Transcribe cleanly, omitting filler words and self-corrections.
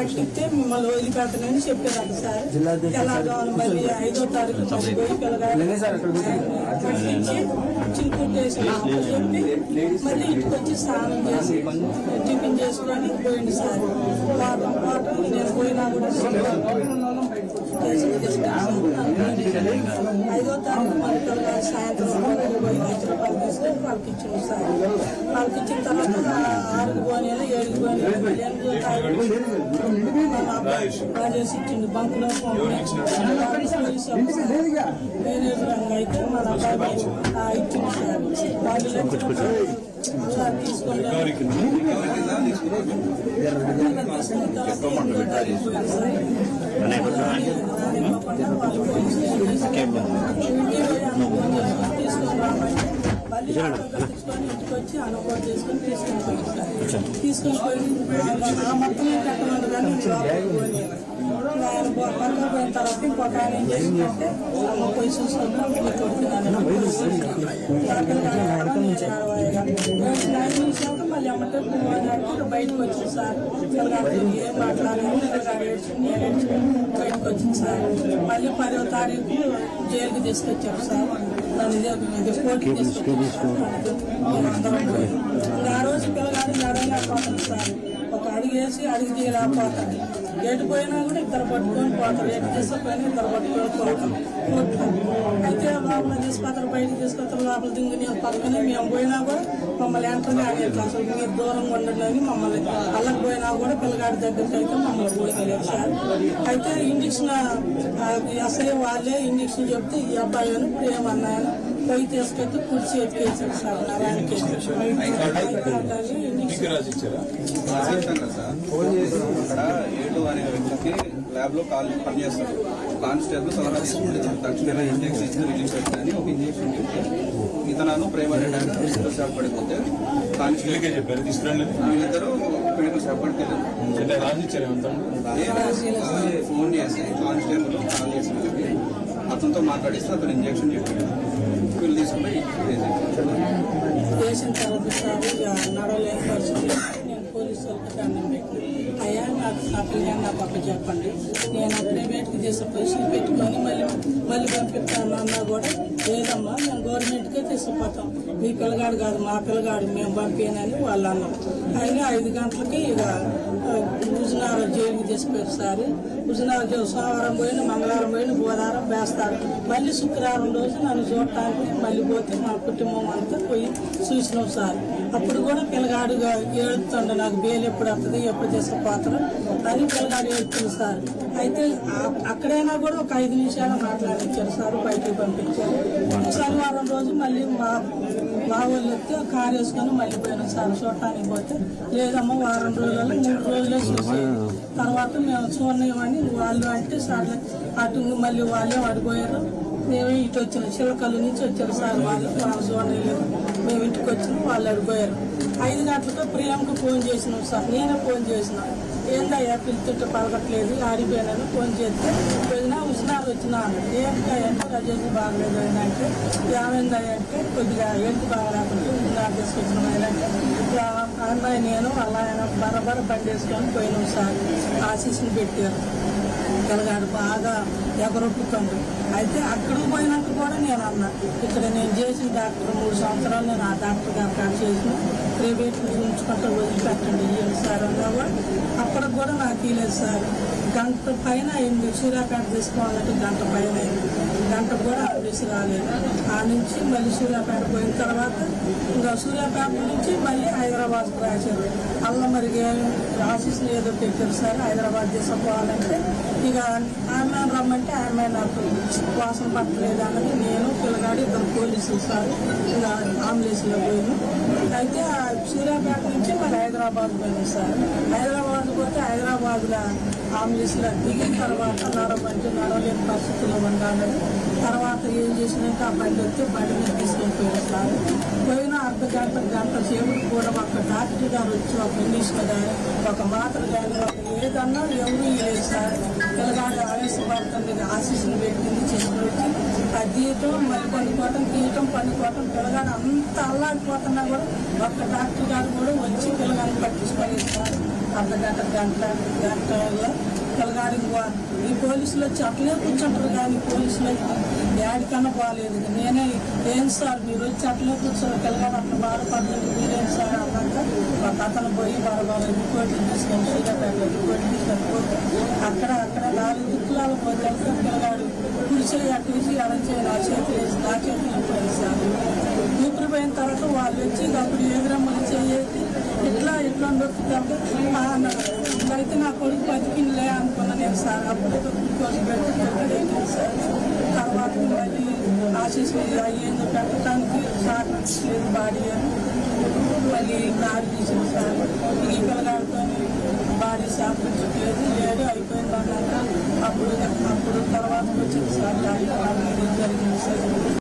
పట్టిస్తే మిమ్మల్ని వదిలిపెట్టనని చెప్పారు సార్. తెల్లవారు మళ్ళీ 5వ తారీఖు పోయి పట్టించి చిలుకుట్టేసి చెప్పి మళ్ళీ ఇంటికి వచ్చి స్నానం చేసి టిఫిన్ చేసుకొని పోయింది సార్. వాటర్ నేను పోయినా కూడా 5వ తారీఖు మళ్ళీ సాయంత్రం పోయి రూపాయలు తీసుకొని వాళ్ళకి ఇచ్చాను సార్. వాళ్ళకి ఇచ్చిన తర్వాత 6 గోనెలు 7 గోనెలు రాజేసి ఇచ్చింది బంకులో మేనేజర్ అయితే మన అబ్బాయి ఇచ్చింది సార్. వాళ్ళు తీసుకొని ఇంటికి వచ్చి అనుభవం చేసుకొని తీసుకొని పోయి మొత్తం కట్టమంది కానీ ఆయన పక్కన పోయిన తర్వాత ఇంకొక ఆయన ఏం చేసిందంటే అమ్మ పోయి చూసుకుంటాం మళ్ళీ అమ్మటే బయటకు వచ్చింది సార్. ఏం మాట్లాడాలి బయటకు వచ్చింది సార్. మళ్ళీ 10వ తారీఖు జైలుకి తీసుకొచ్చారు సార్. కోర్టుకి తీసుకొచ్చారు. ఆ రోజు పిల్లగాడు నడవలేకపోతుంది సార్. ఒక అడుగు వేసి అడుగు తీయలేకపోతాడు. ఎటు పోయినా కూడా ఇద్దరు పట్టుకొని పోతారు. ఎటు తీసుకుపోయినా ఇద్దరు పట్టుకొని పోతారు. అయితే లోపల తీసుకొస్తారు, బయటకు తీసుకొస్తారు. లోపల దింగుని పక్కనే మేము పోయినా కూడా మమ్మల్ని ఎంటర్ కాలేదు. అసలు మీరు దూరంగా ఉండండి అని మమ్మల్ని అల్లకి పోయినా కూడా పిల్లగాడి దగ్గరికి అయితే మమ్మల్ని పోయలేదు సార్. అయితే ఇంజక్షన్ అసలే వాళ్ళే ఇంజక్షన్ చెప్తే ఈ అబ్బాయి అని ఇప్పుడు ఏమన్నాయని పోయి తీసుకొచ్చి కుర్చీ ఎత్తికేసారు సార్. నరానికి ల్యాబ్ లో పనిచేస్తారు. కానిస్టేబుల్ సలహా తీసుకుంటే తక్షణ ఇంజక్షన్ ఇచ్చి రిలీజ్ పెట్టాలని ఒక ఇంజక్షన్ చెప్తే ఇతను ప్రేమ షాప్ పడిపోతే కానిస్టేబుల్ చెప్పారు తీసుకురండి. వీళ్ళిద్దరు మెడికల్ షాప్ పడిపోయారు. ఫోన్ చేసి కానిస్టేబుల్ కాల్ చేసిన అతనితో మాట్లాడిస్తే అతను ఇంజక్షన్ చెప్పాడు. వీళ్ళు తీసుకుని చేసిన తర్వాత సార్ నడవలేని పరిస్థితి నేను పోలీసు వాళ్ళకి దండం పెట్టి అయ్యా నాకు నా పిల్లలు నా పక్క చెప్పండి, నేను ప్రైవేట్కి చేసే పొజిషన్ పెట్టుకొని మళ్ళీ పంపిస్తాను అన్నా కూడా లేదమ్మా మేము గవర్నమెంట్కే తీసుకుపోతాం, మీ పిల్లగాడు కాదు మా పిల్లగాడు మేము పంపానని వాళ్ళు అన్నాం. అయినా 5 గంటలకి ఇక హుజునార్ జైలుకి తీసుకుపోయారు సార్. హుజునార్ సోమవారం పోయిన మంగళవారం పోయిన బుధవారం వేస్తారు. మళ్ళీ శుక్రవారం రోజు నన్ను చూడటానికి మళ్ళీ పోతే మా కుటుంబం అంతా పోయి చూసినాం సార్. అప్పుడు కూడా పిల్లగాడుగా ఏడుతుండే నాకు బెయిల్ ఎప్పుడు వస్తుంది ఎప్పుడు తీసుకుపోతారు అని పిల్లగాడు ఏడుతుంది సార్. అయితే అక్కడైనా కూడా ఒక 5 నిమిషాలు మాట్లాడించారు సార్, బయటకు పంపించారు. శనివారం రోజు మళ్ళీ మా వాళ్ళు వస్తే కారు వేసుకొని మళ్ళీ పోయినాం సార్. చూడటానికి పోతే లేదమ్మా వారం రోజులలో 3 రోజులే చూసి తర్వాత మేము చూడలేమని వాళ్ళు అంటే సార్ అటు మళ్ళీ వాళ్ళే పడిపోయారు. మేమే ఇటు వచ్చినాం, చిలకల్లు నుంచి వచ్చారు సార్. వాళ్ళు చూడలేదు, మేము ఇంటికి వచ్చినాం, వాళ్ళు అడిపోయారు. 5 గంటలకు ప్రియాంకు ఫోన్ చేసినాం సార్. నేనే ఫోన్ చేసిన, ఏందయ్యా పిలుతుంటే పలకట్లేదు ఆడిపోయానని ఫోన్ చేస్తే పోయినా హుజునార్ వచ్చినా ఏంటంటే రజేసి బాగలేదు అంటే ఏమైందయ్యా అంటే కొద్దిగా ఏంటి బాగలేకుండా హుజునార్ తీసుకొచ్చిన అంటే అమ్మాయి నేను అలా ఆయన బరబర బండి వేసుకొని పోయినాం సార్. ఆశీస్సుని పెట్టారు. పిల్లగాడు బాగా ఎగరొప్పుకుండు. అయితే అక్కడికి పోయినట్టు కూడా నేను అన్నా, ఇక్కడ నేను చేసిన డాక్టర్ 3 సంవత్సరాలు నేను ఆ డాక్టర్ గారు కాదు చేసిన, ప్రైవేట్ ఉంచుకుంటూ వదిలిపెట్టండి ఇవ్వండి సార్ అన్నా కూడా అప్పటికి కూడా నాకు ఇవ్వలేదు సార్. గంట పైన అయింది. సూర్యాపేట తీసుకోవాలంటే గంట పైన అయింది. గంట కూడా ఆఫీసు రాలేదు. ఆ నుంచి మళ్ళీ సూర్యాపేట పోయిన తర్వాత ఇంకా సూర్యాపేట నుంచి మళ్ళీ హైదరాబాద్కు రాశారు. అలా మరి ఆఫీసులు ఏదో పెట్టారు సార్. హైదరాబాద్ తీసుకుపోవాలంటే ఇక ఆమె రమ్మంటే ఆమె నాకు వాసన పట్టలేదు అన్నది. నేను పిల్లగాడు 2 పోలీసులు సార్ ఇలా అంబులెన్స్లో పోయాను. అయితే సూర్యాపేట నుంచి మరి హైదరాబాద్ పోయాను సార్. హైదరాబాద్ పోతే హైదరాబాద్లో అంబులెన్స్లో దిగిన తర్వాత నడవలేని పరిస్థితుల్లో ఉండాలని తర్వాత ఏం చేసినాక ఆ బండి వస్తే బండి మీద తీసుకెళ్ళిపోయారు సార్. పోయిన గంట సేపు కూడా ఒక డాక్టర్ గారు వచ్చి ఒక ఇంగ్లీష్ మీద ఒక మాత్ర కానీ ఒక ఏదన్నా ఎవరు లేదు సార్. పిల్లగాడు ఆవేశపడుతుంది, ఆశీస్సులు పెట్టింది చేసుకుని వచ్చి ఆ తీయటం మళ్ళీ పండుకోవటం తీయటం పండుకోవటం పిల్లగాడు అంత అల్లాడిపోతున్నా కూడా ఒక్క డాక్టర్ గారు కూడా వచ్చి పిల్లగాడిని పట్టించుకోలేదు సార్. గంటలో పిల్లగాడికి ఈ పోలీసులు వచ్చి అట్లే కూర్చుంటారు కానీ పోలీసులు యాడికన్నా బాగాలేదు. నేనే ఏం సార్ మీరు వచ్చి అట్లే కూర్చోరు పిల్లగాడు అట్లా బాధపడుతుంది మీరేం సార్ అన్నాక ఒక అతను పోయి బాగా రిపోర్ట్లు తీసుకొని సూర్యాపేటలో రిపోర్ట్ తీసుకొని అక్కడ 4 దిక్కులాలు పోతే పిల్లగాడు కుడిచేయి అట్టేసి అడంచేయి నా చేతులు పోయింది సార్. ఊపిరి పోయిన తర్వాత వాళ్ళు వచ్చి అప్పుడు ఎదురమ్మలు చేసి ఇట్లా దొరుకుతుంటే అన్నారు. అయితే నా కొడుకు బతికిందిలే అనుకున్నా నేను సార్. అప్పుడు గ్లూకోజ్ పెట్టి సార్. తర్వాత మళ్ళీ ఆశీస్సు అయ్యేందుకు పెట్టడానికి సార్ లేదు బాడీ అని మళ్ళీ బాడీ తీసింది సార్. ఈ పిల్లగాడితో బాడీ సాపించట్లేదు 7 అయిపోయింది అన్నాక అప్పుడు తర్వాత వచ్చింది సార్. జరిగింది సార్.